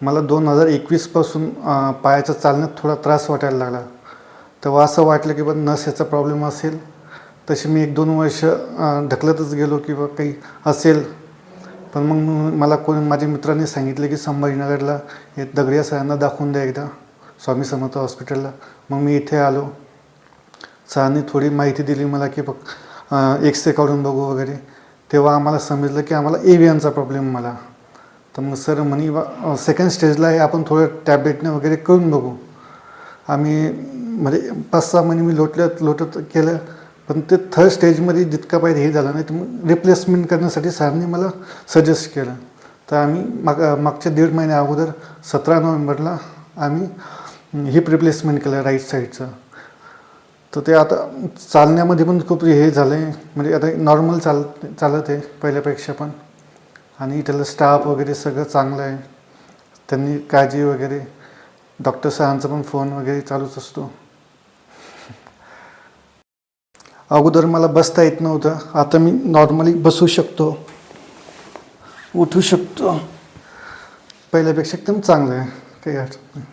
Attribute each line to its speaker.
Speaker 1: मला 2021पासून पायाच्या चालण्यात थोडा त्रास वाटायला लागला. तेव्हा असं वाटलं की बा नस याचा प्रॉब्लेम असेल. तशी मी 1-2 वर्ष ढकलतच गेलो की बा काही असेल. पण मग मला माझ्या मित्रांनी सांगितलं की संभाजीनगरला हे दगडिया सरांना दाखवून द्या एकदा, स्वामी समर्थ हॉस्पिटलला. मग मी इथे आलो. सरांनी थोडी माहिती दिली मला की बघ एक्सरे काढून बघू वगैरे. तेव्हा आम्हाला समजलं की आम्हाला एव्हियनचा प्रॉब्लेम मला. तर मग सर म्हणे बा सेकंड स्टेजला आहे, आपण थोडं टॅब्लेटने वगैरे करून बघू. आम्ही म्हणजे 5-6 महिने मी लोटत केलं. पण ते थर्ड स्टेजमध्ये जितका पाहिजे हे झालं नाही, तर मग रिप्लेसमेंट करण्यासाठी सरांनी मला सजेस्ट केलं. तर आम्ही मागच्या 1.5 महिन्या अगोदर 17 नोव्हेंबरला आम्ही हिप रिप्लेसमेंट केलं राईट साईडचं. तर ते आता चालण्यामध्ये पण खूप हे झालं आहे, म्हणजे आता नॉर्मल चालत आहे पहिल्यापेक्षा पण. आणि त्याला स्टाफ वगैरे सगळं चांगलं आहे, त्यांनी काळजी वगैरे. डॉक्टर सरांचा पण फोन वगैरे चालूच असतो. अगोदर मला बसता येत नव्हतं, आता मी नॉर्मली बसू शकतो, उठू शकतो. पहिल्यापेक्षा एकदम चांगलं आहे, काही अडचण नाही.